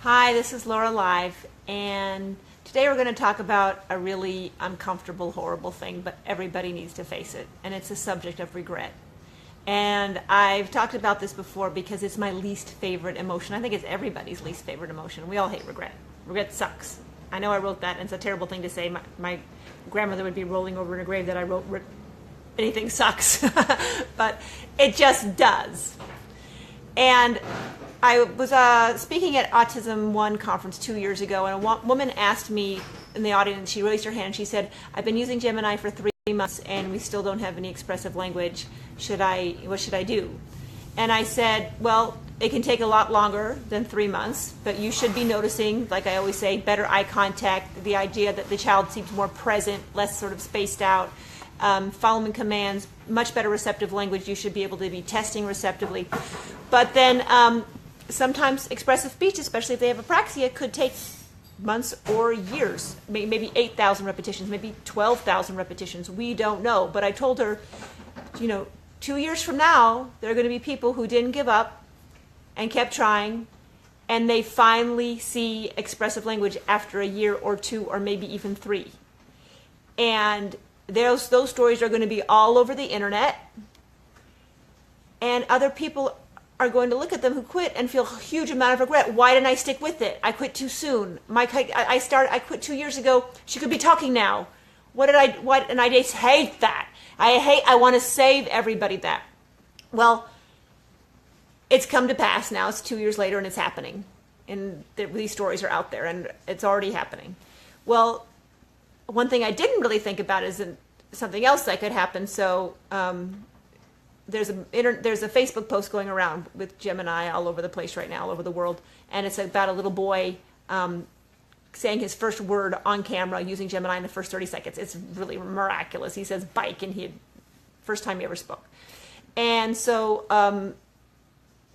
Hi, this is Laura Live, and today we're going to talk about a really uncomfortable, horrible thing, but everybody needs to face it, and it's the subject of regret. And I've talked about this before because it's my least favorite emotion. I think it's everybody's least favorite emotion. We all hate regret. Regret sucks. I know I wrote that, and it's a terrible thing to say. My grandmother would be rolling over in a grave that I wrote anything sucks, but it just does. And I was speaking at Autism One conference 2 years ago, and a woman asked me in the audience, she raised her hand, and she said, I've been using Gemini for 3 months and we still don't have any expressive language. What should I do? And I said, well, it can take a lot longer than 3 months, but you should be noticing, like I always say, better eye contact, the idea that the child seems more present, less sort of spaced out, following commands, much better receptive language. You should be able to be testing receptively. But then sometimes expressive speech, especially if they have apraxia, could take months or years, maybe 8,000 repetitions, maybe 12,000 repetitions. We don't know. But I told her, 2 years from now, there are going to be people who didn't give up and kept trying, and they finally see expressive language after a year or 2 or maybe even 3. And those stories are going to be all over the internet, and other people are going to look at them who quit and feel a huge amount of regret. Why didn't I stick with it? I quit too soon. I quit 2 years ago. She could be talking now. And I just hate that. I want to save everybody that. Well, it's come to pass now. It's 2 years later and it's happening. And these stories are out there and it's already happening. Well, one thing I didn't really think about is something else that could happen. So there's a Facebook post going around with Gemini all over the place right now, all over the world, and it's about a little boy saying his first word on camera using Gemini in the first 30 seconds. It's really miraculous. He says bike, and first time he ever spoke. And so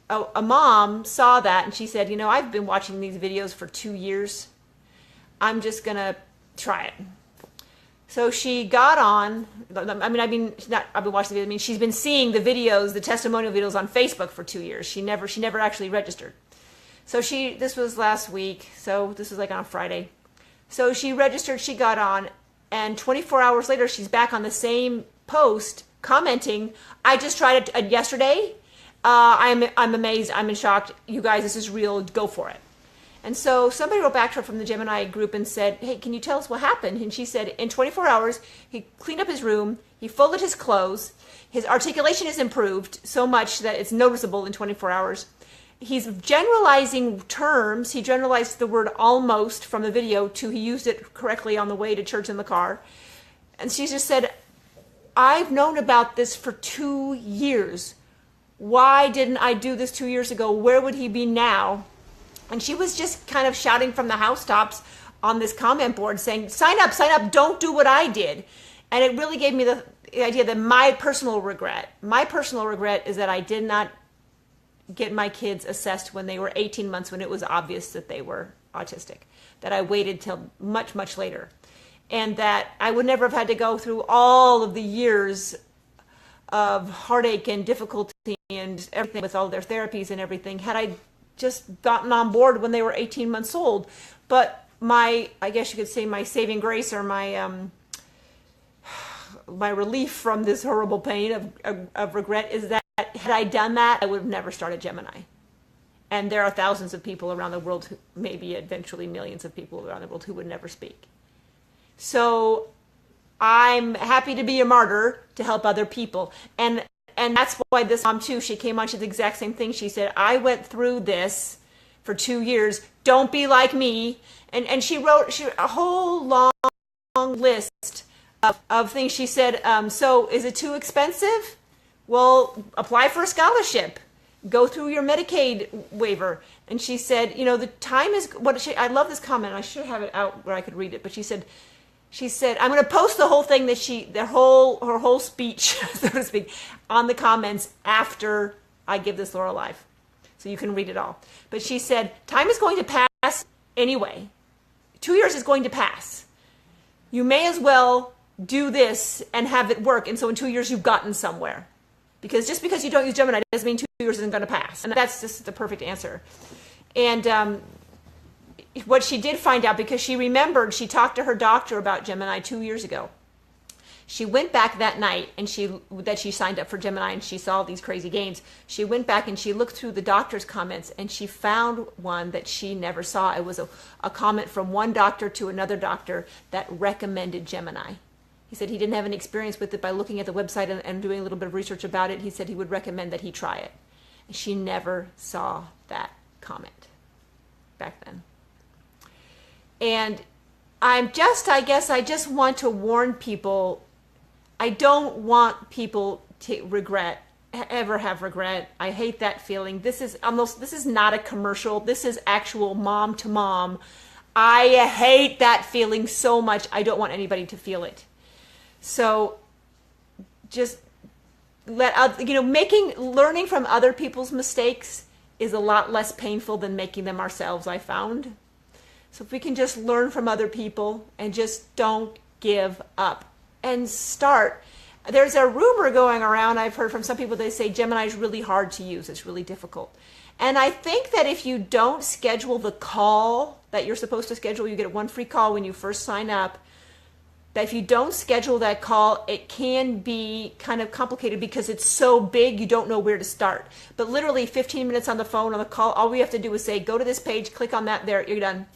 a mom saw that, and she said, I've been watching these videos for 2 years. I'm just going to try it. So she got on, I've been watching the video, she's been seeing the videos, the testimonial videos on Facebook for 2 years. She never actually registered. So this was last week, so this was like on a Friday. So she registered, she got on, and 24 hours later, she's back on the same post commenting, I just tried it yesterday. I'm amazed, I'm in shock. You guys, this is real, go for it. And so somebody wrote back to her from the Gemini group and said, hey, can you tell us what happened? And she said, in 24 hours, he cleaned up his room, he folded his clothes, his articulation is improved so much that it's noticeable in 24 hours. He's generalizing terms. He generalized the word almost from the video to he used it correctly on the way to church in the car. And she just said, I've known about this for 2 years. Why didn't I do this 2 years ago? Where would he be now? And she was just kind of shouting from the housetops on this comment board saying, sign up, don't do what I did. And it really gave me the idea that my personal regret is that I did not get my kids assessed when they were 18 months, when it was obvious that they were autistic, that I waited till much, much later. And that I would never have had to go through all of the years of heartache and difficulty and everything with all their therapies and everything had I just gotten on board when they were 18 months old. But I guess you could say my saving grace, or my relief from this horrible pain of regret, is that had I done that, I would have never started Gemini. And there are thousands of people around the world, maybe eventually millions of people around the world, who would never speak. So I'm happy to be a martyr to help other people. And that's why this mom too, she came on, she did the exact same thing. She said, I went through this for 2 years. Don't be like me. And she wrote a whole long list of things. She said, so is it too expensive? Well, apply for a scholarship. Go through your Medicaid waiver. And she said, the time is, I love this comment. I should have it out where I could read it. But she said, I'm going to post the whole thing her whole speech, so to speak, on the comments after I give this Laura Live. So you can read it all. But she said, time is going to pass anyway. 2 years is going to pass. You may as well do this and have it work. And so in 2 years, you've gotten somewhere. Because just because you don't use Gemini doesn't mean 2 years isn't going to pass. And that's just the perfect answer. And what she did find out, because she remembered, she talked to her doctor about Gemini 2 years ago. She went back that night and she signed up for Gemini and she saw these crazy gains. She went back and she looked through the doctor's comments and she found one that she never saw. It was a comment from one doctor to another doctor that recommended Gemini. He said he didn't have any experience with it. By looking at the website and doing a little bit of research about it, he said he would recommend that he try it. And she never saw that comment back then. And I just want to warn people. I don't want people to ever have regret. I hate that feeling. This is not a commercial. This is actual mom to mom. I hate that feeling so much. I don't want anybody to feel it. So just learning from other people's mistakes is a lot less painful than making them ourselves, I found. So if we can just learn from other people and just don't give up and start. There's a rumor going around, I've heard from some people, they say Gemini is really hard to use. It's really difficult. And I think that if you don't schedule the call that you're supposed to schedule, you get one free call when you first sign up, that if you don't schedule that call, it can be kind of complicated because it's so big you don't know where to start. But literally 15 minutes on the phone on the call, all we have to do is say, go to this page, click on that, there, you're done.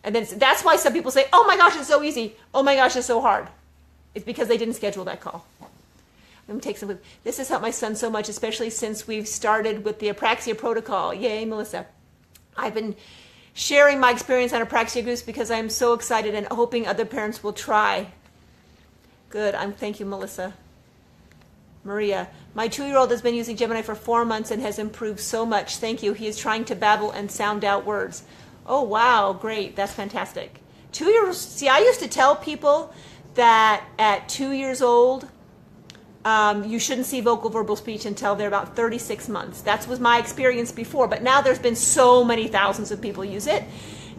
And then that's why some people say, oh my gosh, it's so easy. Oh my gosh, it's so hard. It's because they didn't schedule that call. Let me take some. This has helped my son so much, especially since we've started with the Apraxia protocol. Yay, Melissa. I've been sharing my experience on Apraxia groups because I'm so excited and hoping other parents will try. Good. Thank you, Melissa. Maria, my 2-year-old has been using Gemini for 4 months and has improved so much. Thank you. He is trying to babble and sound out words. Oh, wow. Great. That's fantastic. 2 years. See, I used to tell people that at 2 years old, you shouldn't see vocal verbal speech until they're about 36 months. That was my experience before, but now there's been so many thousands of people use it.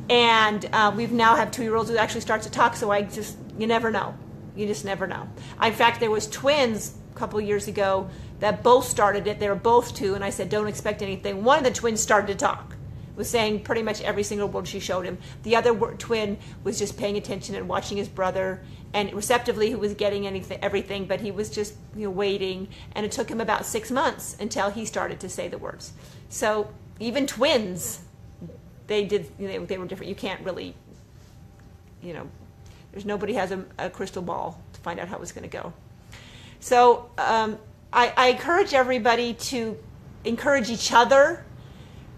And we've now have 2-year-olds who actually start to talk, so you never know. You just never know. In fact, there was twins a couple years ago that both started it. They were both 2, and I said, don't expect anything. One of the twins started to talk. Was saying pretty much every single word she showed him. The other twin was just paying attention and watching his brother, and receptively he was getting everything, but he was just waiting, and it took him about 6 months until he started to say the words. So even twins, they were different. You can't really, there's nobody has a crystal ball to find out how it's going to go. So I encourage everybody to encourage each other.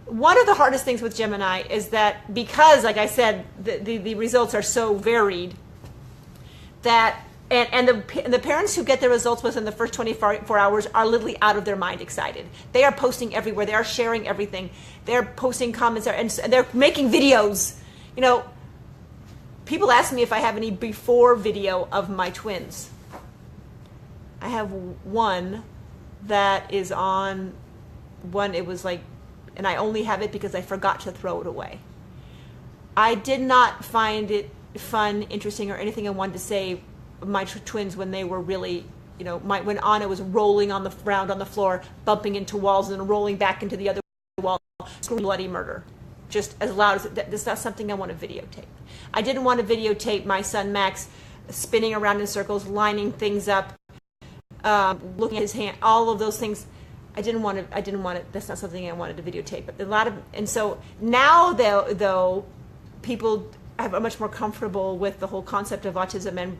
One of the hardest things with Gemini is that because, like I said, the results are so varied, that and the parents who get the results within the first 24 hours are literally out of their mind excited. They are posting everywhere. They are sharing everything. They're posting comments and they're making videos. People ask me if I have any before video of my twins. I have one that is on one. It was like. And I only have it because I forgot to throw it away. I did not find it fun, interesting, or anything I wanted to say my twins when they were really, when Anna was rolling on the ground on the floor, bumping into walls and then rolling back into the other wall, screaming bloody murder, just as loud as that's not something I want to videotape. I didn't want to videotape my son Max spinning around in circles, lining things up, looking at his hand, all of those things. I didn't want it. That's not something I wanted to videotape. But and so now though, people are much more comfortable with the whole concept of autism and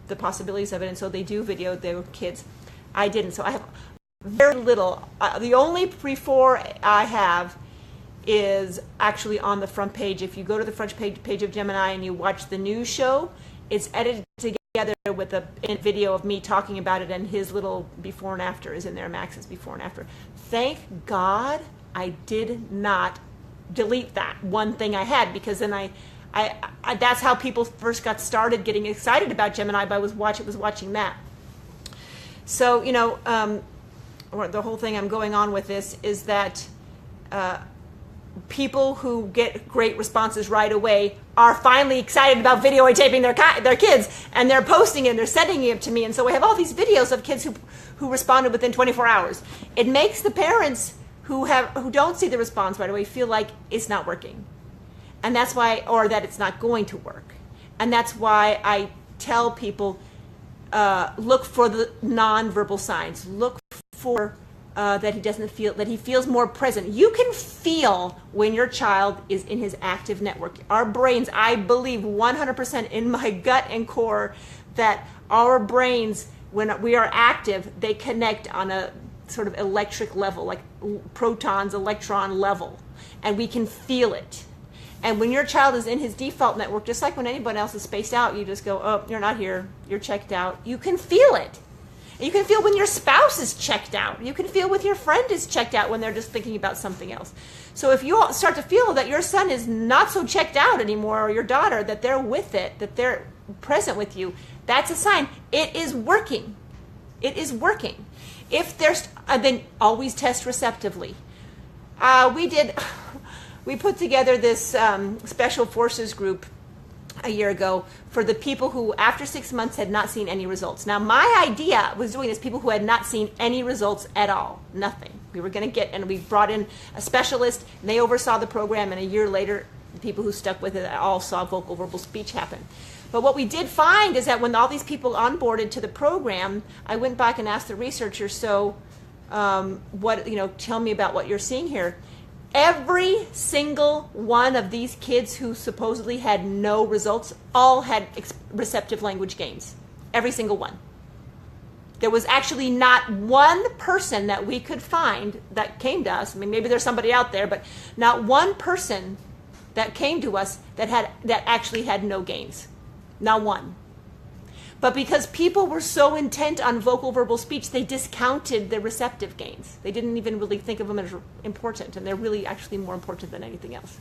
the possibilities of it, and so they do video their kids. I didn't, so I have very little. The only before I have is actually on the front page. If you go to the front page of Gemini and you watch the news show, it's edited together with a video of me talking about it, and his little before and after is in there, Max's before and after. Thank God I did not delete that one thing I had, because then I that's how people first got started getting excited about Gemini, by was watching that. So the whole thing I'm going on with this is that people who get great responses right away are finally excited about videotaping their kids, and they're posting it and they're sending it to me, and so I have all these videos of kids who responded within 24 hours. It makes the parents who don't see the response right away feel like it's not working. And that's why, or that it's not going to work. And that's why I tell people, look for the nonverbal signs. Look for that he doesn't feel, that he feels more present. You can feel when your child is in his active network. Our brains, I believe 100% in my gut and core, that our brains, when we are active, they connect on a sort of electric level, like protons, electron level, and we can feel it. And when your child is in his default network, just like when anyone else is spaced out, you just go, oh, you're not here, you're checked out. You can feel it. And you can feel when your spouse is checked out. You can feel when your friend is checked out when they're just thinking about something else. So if you start to feel that your son is not so checked out anymore, or your daughter, that they're with it, that they're present with you, that's a sign. It is working. It is working. If there's, then always test receptively. We put together this special forces group a year ago for the people who, after 6 months, had not seen any results. Now, my idea was doing this people who had not seen any results at all, nothing. We were going to get, and we brought in a specialist, and they oversaw the program, and a year later, the people who stuck with it all saw vocal verbal speech happen. But what we did find is that when all these people onboarded to the program, I went back and asked the researchers, so tell me about what you're seeing here. Every single one of these kids who supposedly had no results all had receptive language gains. Every single one. There was actually not one person that we could find that came to us. I mean, maybe there's somebody out there, but not one person that came to us that actually had no gains. Not one. But because people were so intent on vocal verbal speech, they discounted the receptive gains. They didn't even really think of them as important, and they're really actually more important than anything else.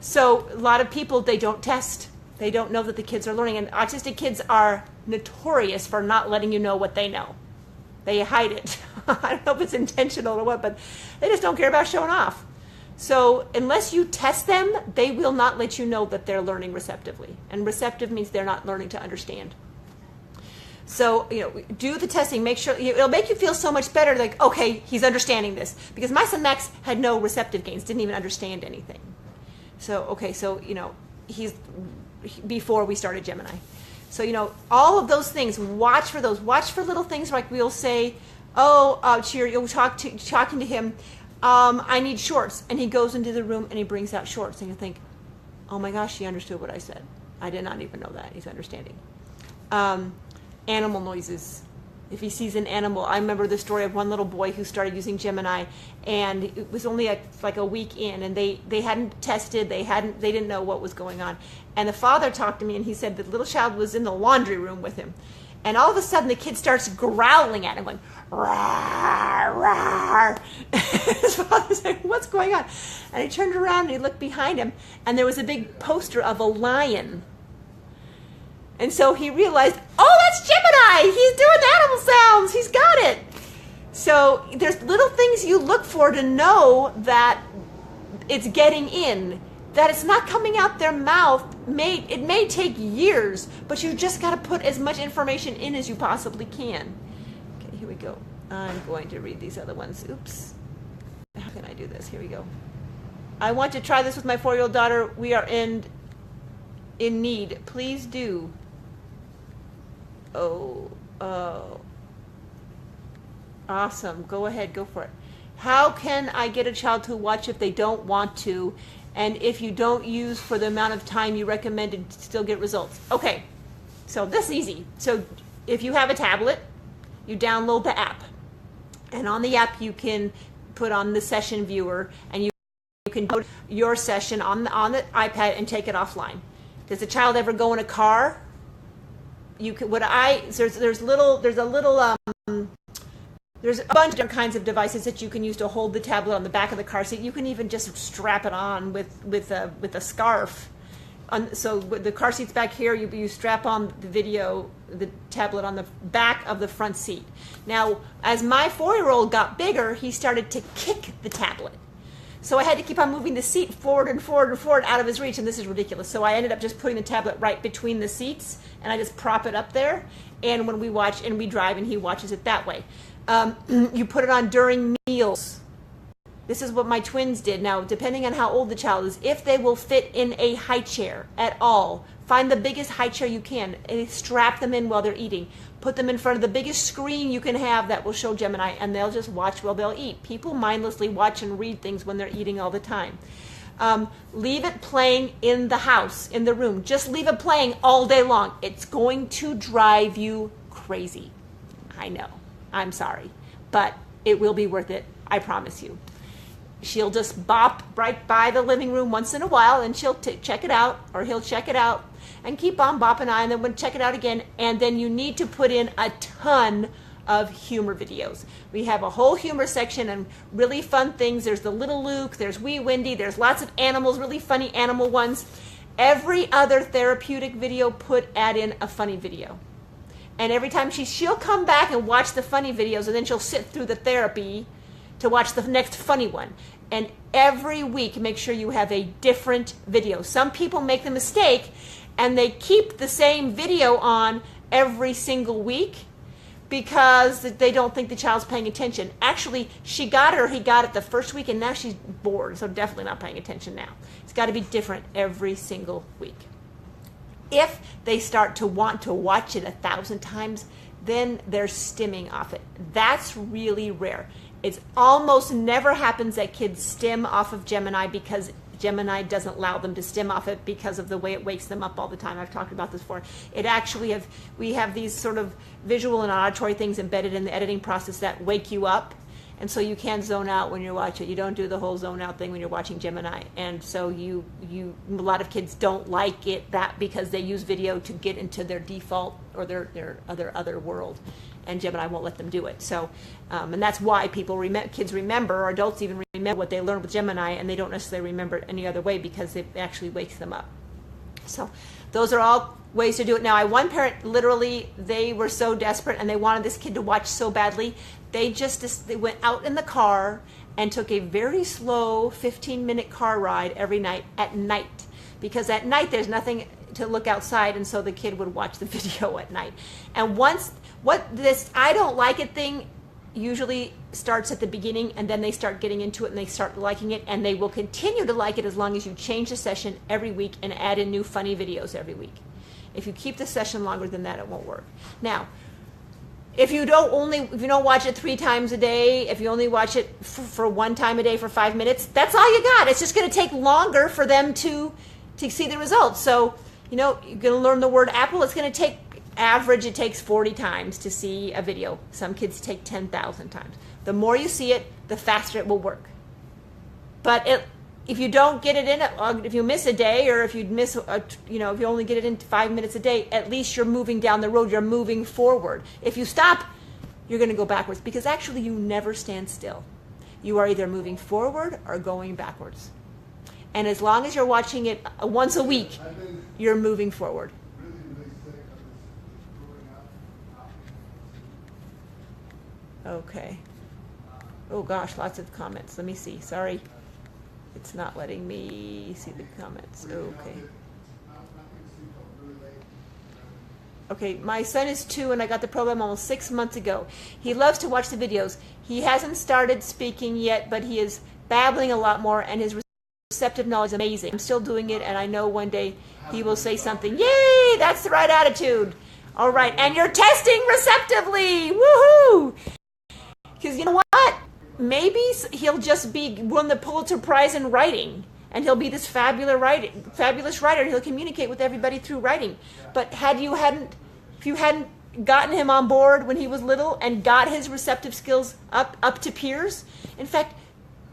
So a lot of people, they don't test. They don't know that the kids are learning, and autistic kids are notorious for not letting you know what they know. They hide it. I don't know if it's intentional or what, but they just don't care about showing off. So unless you test them, they will not let you know that they're learning receptively. And receptive means they're not learning to understand. So, do the testing, make sure, it'll make you feel so much better, like, okay, he's understanding this. Because my son Max had no receptive gains, didn't even understand anything. So, he's, before we started Gemini. So, all of those things, watch for those. Watch for little things like we'll say, you'll talking to him, I need shorts. And he goes into the room and he brings out shorts. And you think, oh my gosh, he understood what I said. I did not even know that. He's understanding. Animal noises. If he sees an animal, I remember the story of one little boy who started using Gemini, and it was only like a week in, and they hadn't tested, they didn't know what was going on. And the father talked to me, and he said the little child was in the laundry room with him, and all of a sudden the kid starts growling at him, going, "Rawr, rawr." His father said, "What's going on?" And he turned around and he looked behind him, and there was a big poster of a lion. And so he realized, oh, that's Gemini. He's doing animal sounds. He's got it. So there's little things you look for to know that it's getting in, that it's not coming out their mouth. It may take years, but you just got to put as much information in as you possibly can. Okay, here we go. I'm going to read these other ones. Oops. How can I do this? Here we go. I want to try this with my 4-year-old daughter. We are in need. Please do. Oh, awesome. Go ahead, go for it. How can I get a child to watch if they don't want to, and if you don't use for the amount of time you recommended to still get results? Okay, so this is easy. So if you have a tablet, you download the app, and on the app you can put on the session viewer, and you can put your session on the iPad and take it offline. Does the child ever go in a car? There's a bunch of different kinds of devices that you can use to hold the tablet on the back of the car seat. You can even just strap it on with a scarf. So the car seat's back here. You strap on the tablet on the back of the front seat. Now, as my 4-year-old got bigger, he started to kick the tablet. So I had to keep on moving the seat forward and forward and forward out of his reach, and this is ridiculous. So I ended up just putting the tablet right between the seats, and I just prop it up there. And when we watch and we drive, and he watches it that way. You put it on during meals. This is what my twins did. Now, depending on how old the child is, if they will fit in a high chair at all, find the biggest high chair you can and strap them in while they're eating. Put them in front of the biggest screen you can have that will show Gemini, and they'll just watch while they'll eat. People mindlessly watch and read things when they're eating all the time. Leave it playing in the house, in the room. Just leave it playing all day long. It's going to drive you crazy. I know. I'm sorry. But it will be worth it. I promise you. She'll just bop right by the living room once in a while, and she'll check it out, or he'll check it out, and keep on bopping on, and then we'll check it out again. And then you need to put in a ton of humor videos. We have a whole humor section and really fun things. There's the little Luke, there's Wee Wendy, there's lots of animals, really funny animal ones. Every other therapeutic video, add in a funny video. And every time she'll come back and watch the funny videos, and then she'll sit through the therapy to watch the next funny one. And every week, make sure you have a different video. Some people make the mistake and they keep the same video on every single week because they don't think the child's paying attention. Actually, she got it or he got it the first week, and now she's bored, so definitely not paying attention now. It's got to be different every single week. If they start to want to watch it 1,000 times, then they're stimming off it. That's really rare. It almost never happens that kids stim off of Gemini because Gemini doesn't allow them to stim off it because of the way it wakes them up all the time. I've talked about this before. We have these sort of visual and auditory things embedded in the editing process that wake you up, and so you can't zone out when you're watching. You don't do the whole zone out thing when you're watching Gemini, and so a lot of kids don't like it because they use video to get into their default or their other world, and Gemini won't let them do it. So, and that's why kids remember, or adults even remember what they learned with Gemini, and they don't necessarily remember it any other way because it actually wakes them up. So those are all ways to do it. Now, one parent, literally, they were so desperate and they wanted this kid to watch so badly, they went out in the car and took a very slow 15-minute car ride every night at night, because at night there's nothing to look outside, and so the kid would watch the video at night. And this I don't like it thing usually starts at the beginning, and then they start getting into it and they start liking it, and they will continue to like it as long as you change the session every week and add in new funny videos every week. If you keep the session longer than that, it won't work. Now, if you don't watch it 3 times a day, if you only watch it for 1 time a day for 5 minutes, that's all you got. It's just going to take longer for them to see the results. So, you're going to learn the word apple. It's going to take average. It takes 40 times to see a video. Some kids take 10,000 times. The more you see it, the faster it will work. But if you don't get it in, if you miss a day, or if you if you only get it in 5 minutes a day, at least you're moving down the road. You're moving forward. If you stop, you're going to go backwards, because actually you never stand still. You are either moving forward or going backwards. And as long as you're watching it once a week, you're moving forward. Okay. Oh gosh, lots of comments. Let me see. Sorry. It's not letting me see the comments. Okay. Okay, my son is 2 and I got the program almost 6 months ago. He loves to watch the videos. He hasn't started speaking yet, but he is babbling a lot more, and his receptive knowledge is amazing. I'm still doing it, and I know one day he will say something. Yay, that's the right attitude. All right, and you're testing receptively. Woohoo! Because you know what? Maybe he'll just won the Pulitzer Prize in writing, and he'll be this fabulous writer. He'll communicate with everybody through writing. But if you hadn't gotten him on board when he was little and got his receptive skills up to peers, in fact,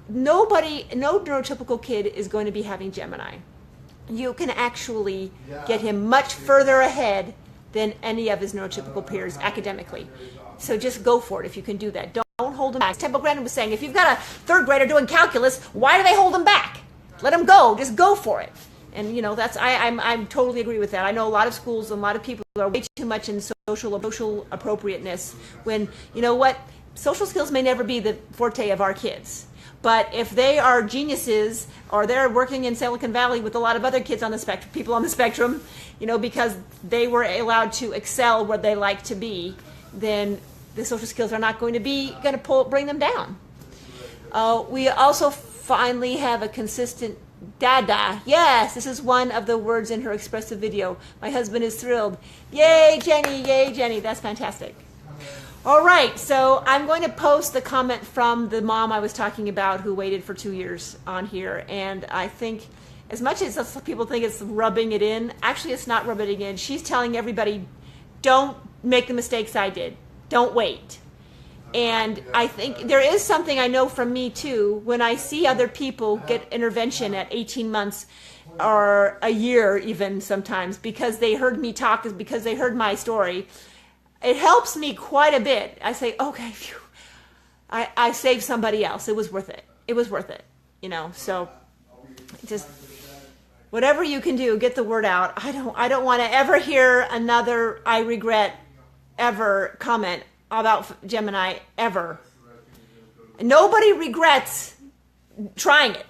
no neurotypical kid is going to be having Gemini. You can actually get him much further ahead than any of his neurotypical peers academically. So just go for it if you can do that. Don't hold them back. Temple Grandin was saying, if you've got a 3rd grader doing calculus, why do they hold them back? Let them go. Just go for it. And I totally agree with that. I know a lot of schools and a lot of people are way too much in social appropriateness, when, social skills may never be the forte of our kids. But if they are geniuses, or they're working in Silicon Valley with a lot of other kids on the spectrum, people on the spectrum, because they were allowed to excel where they like to be, then the social skills are not going to bring them down. We also finally have a consistent dada. Yes, this is one of the words in her expressive video. My husband is thrilled. Yay, Jenny. Yay, Jenny. That's fantastic. All right, so I'm going to post the comment from the mom I was talking about who waited for 2 years on here. And I think as much as people think it's rubbing it in, actually it's not rubbing it in. She's telling everybody, don't make the mistakes I did. Don't wait. And I think there is something I know from me too, when I see other people get intervention at 18 months or a year even sometimes because they heard me talk, because they heard my story. It helps me quite a bit. I say, okay, phew, I saved somebody else. It was worth it. It was worth it, you know. So just whatever you can do, get the word out. I don't want to ever hear another I regret ever comment about Gemini ever. Nobody regrets trying it.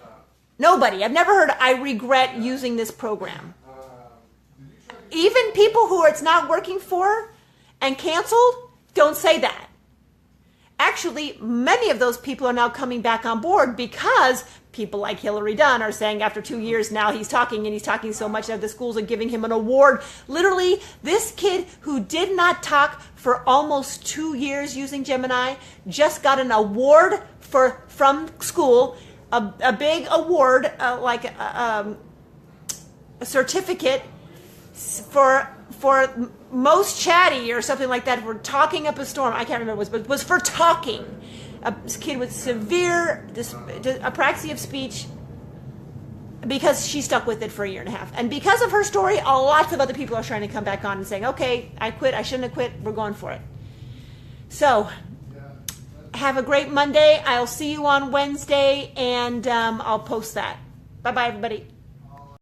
Nobody. I've never heard I regret using this program. Even people who it's not working for and canceled, don't say that. Actually, many of those people are now coming back on board because people like Hillary Dunn are saying after 2 years now he's talking, and he's talking so much that the schools are giving him an award. Literally, this kid who did not talk for almost 2 years using Gemini just got an award from school, a big award, like a certificate for most chatty or something like that, for talking up a storm. I can't remember what it was, but it was for talking. A kid with severe apraxia of speech, because she stuck with it for 1.5 years. And because of her story, lots of other people are trying to come back on and saying, okay, I quit, I shouldn't have quit, we're going for it. So, have a great Monday. I'll see you on Wednesday, and I'll post that. Bye-bye, everybody.